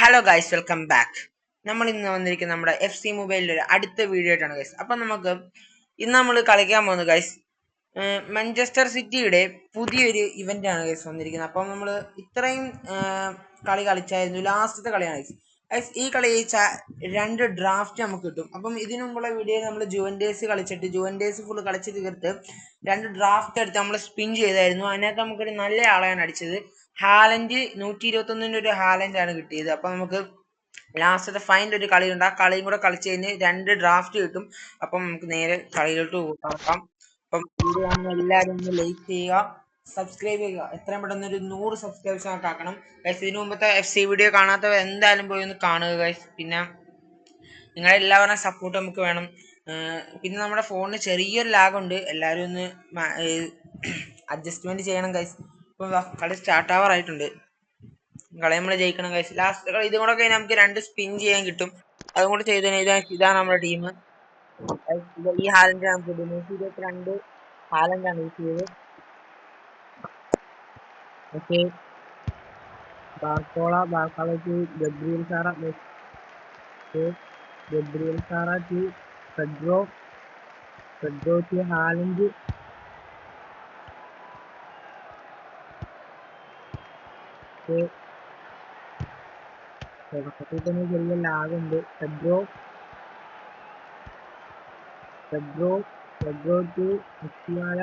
Hello guys, welcome back. നമ്മൾ ഇന്ന് വന്നിരിക്കുന്ന നമ്മുടെ FC മൊബൈലിൻ്റെ ഒരു അടുത്ത വീഡിയോ ആയിട്ടാണ് ഗൈസ്. അപ്പം നമുക്ക് ഇന്ന് നമ്മൾ കളിക്കാൻ പോകുന്നത് ഗൈസ് മാഞ്ചസ്റ്റർ സിറ്റിയുടെ പുതിയൊരു ഇവൻ്റാണ് ഗൈസ് വന്നിരിക്കുന്നത്. അപ്പം നമ്മൾ ഇത്രയും കളി കളിച്ചായിരുന്നു, ലാസ്റ്റത്തെ കളിയാണ് ഗൈസ്. ഗൈസ് ഈ കളി ജയിച്ചാൽ 2 ഡ്രാഫ്റ്റ് നമുക്ക് കിട്ടും. അപ്പം ഇതിനു മുമ്പുള്ള വീഡിയോയിൽ നമ്മൾ ജുവൻഡേസ് കളിച്ചിട്ട് ജുവൻഡേസ് ഫുൾ കളിച്ച് തീർത്ത് 2 ഡ്രാഫ്റ്റ് എടുത്ത് നമ്മൾ സ്പിൻ ചെയ്തായിരുന്നു. അതിനകത്ത് നമുക്കൊരു നല്ല ആളെയാണ് അടിച്ചത്. ഹാലൻഡ് 121 ഒരു ഹാലൻഡാണ് കിട്ടിയത്. അപ്പം നമുക്ക് ലാസ്റ്റത്തെ ഫൈനൽ ഒരു കളിയുണ്ട്. ആ കളിയും കൂടെ കളിച്ച് കഴിഞ്ഞ് 2 ഡ്രാഫ്റ്റ് കിട്ടും. അപ്പം നമുക്ക് നേരെ കളിയിലോട്ട് നോക്കാം. അപ്പം വീഡിയോ കാണുന്ന എല്ലാവരും ഒന്ന് ലൈക്ക് ചെയ്യുക, സബ്സ്ക്രൈബ് ചെയ്യുക. എത്രയും പെട്ടെന്ന് ഒരു 100 സബ്സ്ക്രൈബേഴ്സ് ആക്കണം ഗൈസ്. ഇതിനു മുമ്പത്തെ FC വീഡിയോ കാണാത്തവർ എന്തായാലും പോയി ഒന്ന് കാണുക ഗൈസ്. പിന്നെ നിങ്ങളുടെ എല്ലാവരുടെയും സപ്പോർട്ട് നമുക്ക് വേണം. പിന്നെ നമ്മുടെ ഫോണിന് ചെറിയൊരു ലാഗുണ്ട്, എല്ലാവരും ഒന്ന് അഡ്ജസ്റ്റ്മെൻറ്റ് ചെയ്യണം ഗൈസ്. ഇപ്പോൾ കളി സ്റ്റാർട്ട് ആവാറായിട്ടുണ്ട്. കളി നമ്മൾ ജയിക്കണം ഗൈസ്. ലാസ്റ്റ് കളി ഇതും കൂടെ കഴിഞ്ഞാൽ നമുക്ക് 2 സ്പിൻ ചെയ്യാൻ കിട്ടും. അതും കൂടെ ചെയ്ത് കഴിഞ്ഞാൽ ഇതാണ് നമ്മുടെ ടീം. ഈ ഹാലൻഡ് നമുക്ക് 122 ഹാലൻഡാണ് യൂസ് ചെയ്തത്. Okay, Barcola to Gabriel Sara to Pedro to Haaland. തുടക്കത്തിൽ തന്നെ ചെറിയ ലാഗുണ്ട്. Pedro to Musiala.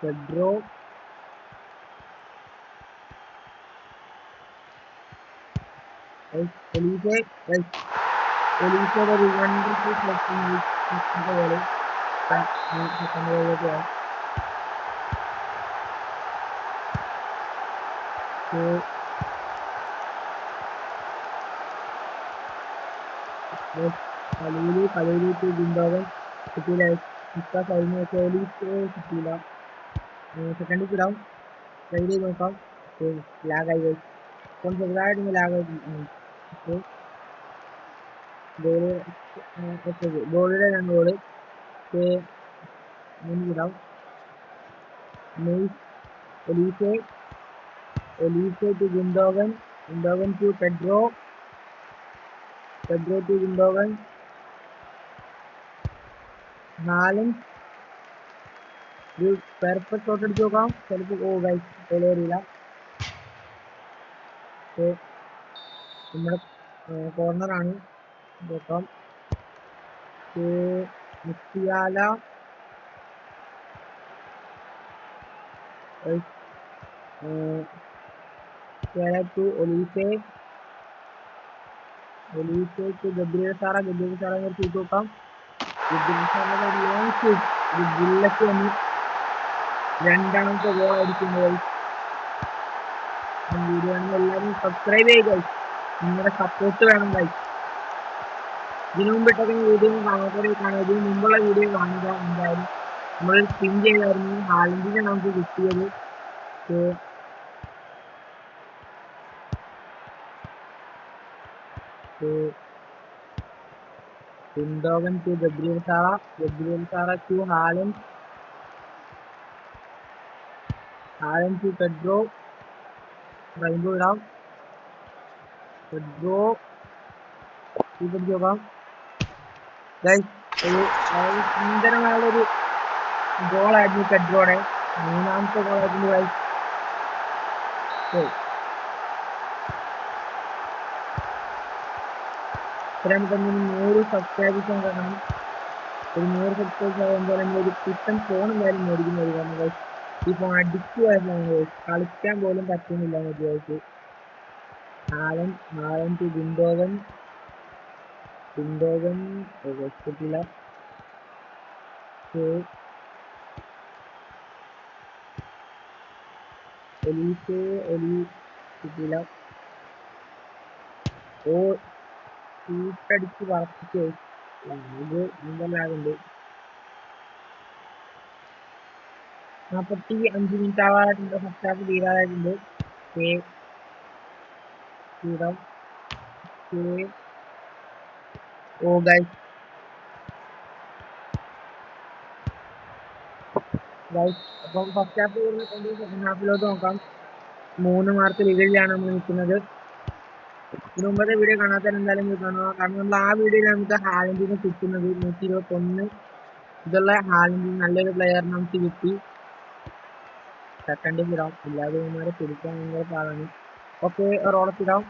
Pedro Olise ഒരു വണ്ടർഫുൾ പോലെ കളിയിൽ ഗുണ്ടോവൻ കിട്ടിയില്ല. കഴിഞ്ഞ കിട്ടിയില്ല. സെക്കൻഡ് ഇടാം, ട്രൈ ചെയ്ത് നോക്കാം. ലാഗായി ഇപ്പം ചെറുതായിട്ടൊന്ന് ലാഗായി. ഗോളിയുടെ 2 ഗോള് ഇടാം. Olise to Gundogan to Pedro to Gundogan. Haaland ഒരു പെർഫെക്റ്റ് ഷോട്ട് അടിച്ച് നോക്കാം. ചിലപ്പോൾ അറിയില്ല. നമ്മുടെ കോർണറാണ്, നോക്കാം. Musiala to Olise to Gabriel Sara shoot നോക്കാം. ബുള്ളറ്റ് വന്ന് 2ാമത്തെ ഗോൾ അടിക്കുന്നത്. വീഡിയോ എല്ലാവരും സബ്സ്ക്രൈബ് ചെയ്യുക, നിങ്ങളുടെ സപ്പോർട്ട് വേണം ഗൈസ്. ഇതിനു മുമ്പിട്ടൊക്കെ വീഡിയോ കാണാത്തവരെ ഇതിനു മുമ്പുള്ള വീഡിയോ കാണുക. എന്തായാലും നമ്മൾ സ്പിൻ ചെയ്തായിരുന്നു, ഹാലൻഡിനെ നമുക്ക് കിട്ടിയത്. Gundogan to Gabriel Sara to Haaland to Pedro. Rainbow ഇടാം. പെഡ്രോ നോക്കാം ഗൈസ്. സുന്ദരമായുള്ളൊരു ഗോളായിരുന്നു പെഡ്രോയുടെ, 3ാമത്തെ ഗോളായിരുന്നു ഗൈസ്. ഇത്രയും പെട്ടെന്ന് 100 സബ്സ്ക്രൈബേഴ്സ് കാണണം. ഒരു 100 സബ്സ്ക്രൈബേഴ്സ് ആകുമ്പോൾ നമ്മളൊരു പുത്തൻ ഫോൺ എന്തായാലും മേടിക്കുന്നത്. കാരണം ഗൈസ് ഈ ഫോൺ അഡിക്റ്റീവ് ആയിരുന്നു ഗൈസ്, കളിക്കാൻ പോലും പറ്റുന്നില്ല മതിയായിട്ട്. ഹാലൻഡ് ടു ഗുണ്ടോവൻ കിട്ടില്ല. കിട്ടില്ല. ഷൂട്ടടിച്ച് പറപ്പിച്ച് ലാഗുണ്ട്. 45 മിനിറ്റ് ആവാറായിട്ടുണ്ട്, ഫസ്റ്റ് ഹാഫ് തീരാറായിട്ടുണ്ട്. അപ്പം ഫസ്റ്റ് ഹാഫ് തീർന്നിട്ടുണ്ട്. സെക്കൻഡ് ഹാഫിലോട്ട് നോക്കാം. 3 മാർക്ക് ലീഡിലാണ് നമ്മൾ നിൽക്കുന്നത്. ഇതിനു മുമ്പത്തെ വീഡിയോ കാണാത്തവർ എന്തായാലും പോയി കാണുക. കാരണം നമ്മൾ ആ വീഡിയോയിൽ നമുക്ക് ഹാലൻഡിനെ കിട്ടുന്നത് 121 ഇതുള്ള ഹാലൻഡിന് നല്ലൊരു പ്ലെയർ നമുക്ക് കിട്ടി. സെക്കൻഡ് ഇടാം, ഇല്ലാതെ ഇവന്മാരെ പിടിക്കാൻ ഭയങ്കര പാടാണ്. ഓക്കെ, റോളത്തിടാം.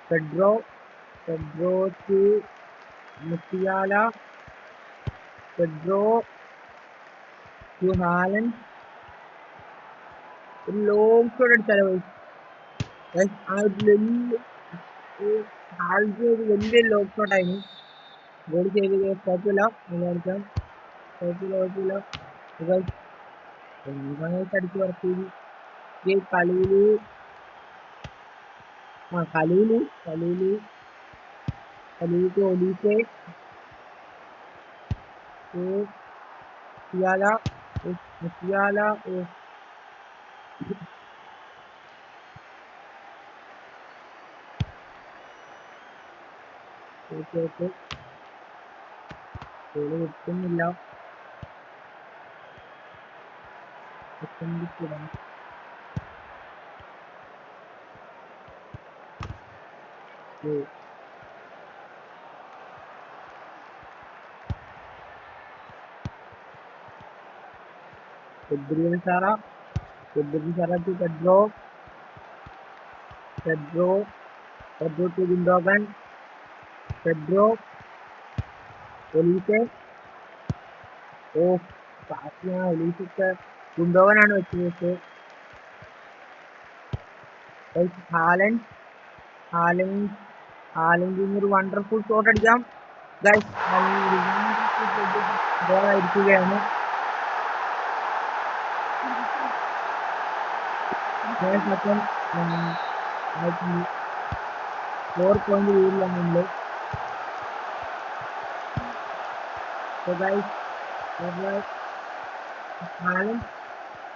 Pedro to Musiala, Pedro to Haaland. ഒരു ലോങ് ഷോട്ട് അടിച്ചാലോ? ഒരു വലിയ ലോങ് ഷോട്ടായിരുന്നു. ഗോൾ ചെയ്ത് കുഴപ്പമില്ല, വിചാരിക്കാം. കുഴപ്പമില്ല. അടിച്ച് പറത്തി കളിയില് ഒലീസെ മുസിയാല കിട്ടുന്നില്ല. Pedro to Pedro to Gundogan, Pedro, Elise. Elise Gundogan ആണ് വെച്ചത്. ഹാലൻഡിന് ഒരു വണ്ടർഫുൾ ഷോട്ട് അടിക്കാം. ഗോളായിരിക്കുകയാണ്. 4 പോയിന്റ് വീടിലാണ് നമ്മള്.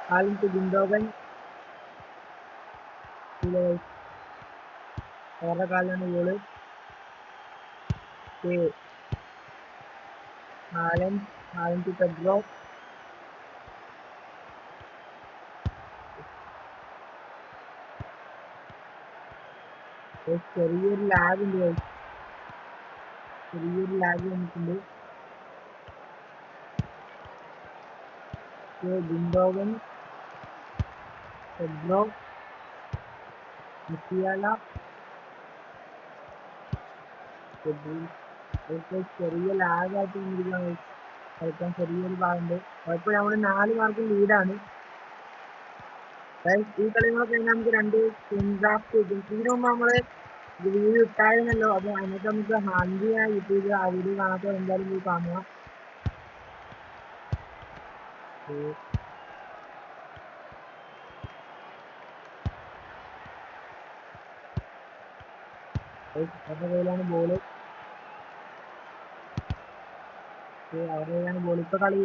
Haaland to Gundogan. അവരുടെ കാലാണ് ഗോള്. Haaland to Pedro. ചെറിയൊരു ലാഗ് വന്നിട്ടുണ്ട്. Gundogan, Pedro, Musiala. ചെറിയ ലാഗായിട്ട് വന്നിരിക്കുകയാണ്. കളിക്കാൻ ചെറിയൊരു ഭാഗമുണ്ട്. കുഴപ്പമില്ല, നമ്മള് 4 മാർക്കും ലീഡാണ്. ഈ കളികളൊക്കെ നമുക്ക് 2 ഡ്രാഫ്റ്റ് കിട്ടും. ഇതിനു മുമ്പ് നമ്മള് വീഡിയോ ഇട്ടായിരുന്നല്ലോ. അപ്പൊ അതിനൊക്കെ നമുക്ക് ഹാൻഡ് ചെയ്യാൻ യൂട്യൂബ് ആ വീഡിയോ കാണാത്തവർ എന്തായാലും പോയി കാണുക. അവരുടെ കയ്യിലാണ് ബോള്. ഇപ്പൊ കളി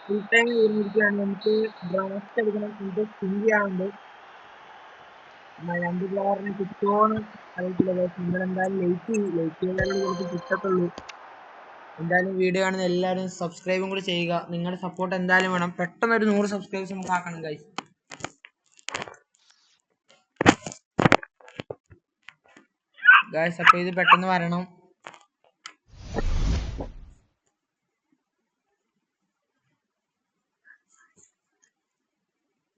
ഫുൾ ടൈം കഴിഞ്ഞിരിക്കുകയാണ്. നമുക്ക് ഡ്രാഫ്റ്റ് എടുക്കണം. ഇത് സ്പിൻ ചെയ്യാറുണ്ട്. 2 പ്ലെയറിനെ കിട്ടുമോന്ന് അറിയത്തില്ല. നിങ്ങൾ എന്തായാലും ലൈക്ക് ചെയ്താലും ചിലപ്പോൾ കിട്ടത്തുള്ളൂ. എന്തായാലും വീഡിയോ കാണുന്ന എല്ലാവരും സബ്സ്ക്രൈബും കൂടി ചെയ്യുക. നിങ്ങളുടെ സപ്പോർട്ട് എന്തായാലും വേണം. പെട്ടെന്ന് ഒരു 100 സബ്സ്ക്രൈബേഴ്സ് നമുക്ക് ആക്കണം ഗൈസ്. അപ്പോൾ ഇത് പെട്ടെന്ന് വരണം.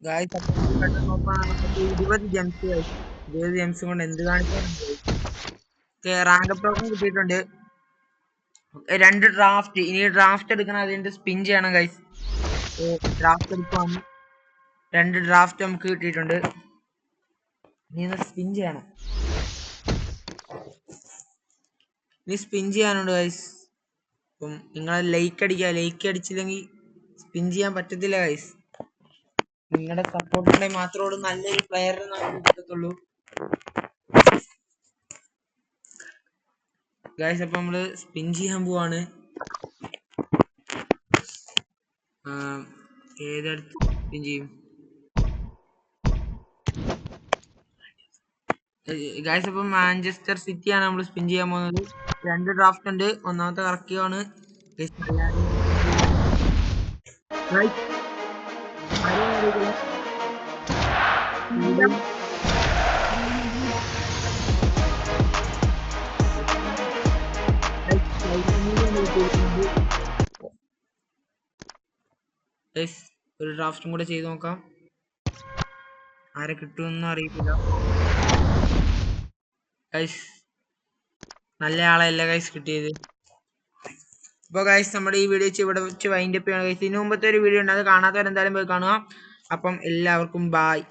പെട്ടെന്ന് നോക്കുകയാണ്. 20 ജെംസ് കൊണ്ട് എന്ത് കാണിക്കാൻ റാങ്ക് പ്രോഗ്രാം കിട്ടിയിട്ടുണ്ട്. 2 ഡ്രാഫ്റ്റ്. ഇനി ഡ്രാഫ്റ്റ് എടുക്കണം. അതിന്റെ സ്പിൻ ചെയ്യണം ഗൈസ്. ഡ്രാഫ്റ്റ് എടുക്കുവാണ്. 2 ഡ്രാഫ്റ്റ് നമുക്ക് കിട്ടിയിട്ടുണ്ട്. ഇനി സ്പിൻ ചെയ്യണം. ഇനി സ്പിൻ ചെയ്യാനുണ്ട് ഗൈസ്. അപ്പം നിങ്ങൾ ലൈക്ക് അടിക്കുക. ലൈക്ക് അടിച്ചില്ലെങ്കിൽ സ്പിൻ ചെയ്യാൻ പറ്റത്തില്ല ഗൈസ്. നിങ്ങളുടെ സപ്പോർട്ട് ഉണ്ടെങ്കിൽ മാത്രമേ നല്ലൊരു പ്ലെയറിനെ നമുക്ക് കിട്ടത്തുള്ളൂ ഗൈസ്. അപ്പൊ നമ്മള് സ്പിൻ ചെയ്യാൻ പോവാണ്. ഏതെടുത്ത് സ്പിൻ ചെയ്യും ഗൈസ്? അപ്പം മാഞ്ചസ്റ്റർ സിറ്റി ആണ് നമ്മൾ സ്പിൻ ചെയ്യാൻ പോകുന്നത്. 2 ഡ്രാഫ്റ്റ് ഉണ്ട്. ഒന്നാമത്തെ കറക്റ്റാണ്. ഗൈസ് ഒരു ഡ്രാഫ്റ്റും കൂടെ ചെയ്ത് നോക്കാം. ആരെ കിട്ടുമെന്നും അറിയില്ല ഗൈസ്. നല്ല ആളല്ല ഗൈസ് കിട്ടിയത്. അപ്പോൾ ഗൈസ് നമ്മുടെ ഈ വീഡിയോ ഇവിടെ വെച്ച് വൈൻഡപ്പ് ചെയ്യണം ഗൈസ്. ഇതിനു മുമ്പത്തെ ഒരു വീഡിയോ ഉണ്ട്, അത് കാണാത്തവരെന്തായാലും പോയി കാണുക. അപ്പം എല്ലാവർക്കും ബായ്.